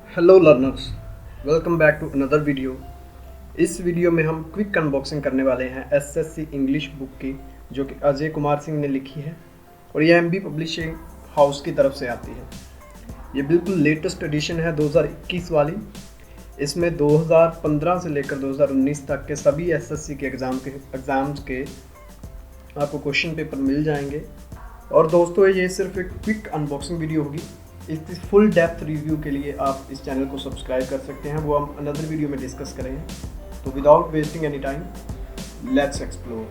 Hello learners, welcome back to another video. इस video में हम क्विक अनबॉक्सिंग करने वाले हैं एसएससी इंग्लिश बुक की, जो कि अजय कुमार सिंह ने लिखी है और ये एमबी पब्लिशिंग हाउस की तरफ से आती है। ये बिल्कुल लेटेस्ट एडिशन है 2021 वाली। इसमें 2015 से लेकर 2019 तक के सभी एसएससी के एग्ज़ाम्स के आपको क्वेश्चन पेपर मिल जाएंगे। और दोस्तों, ये सिर्फ एक क्विक अनबॉक्सिंग वीडियो होगी। इसकी फुल डेप्थ रिव्यू के लिए आप इस चैनल को सब्सक्राइब कर सकते हैं, वो हम अनदर वीडियो में डिस्कस करेंगे। तो without wasting any time, let's explore.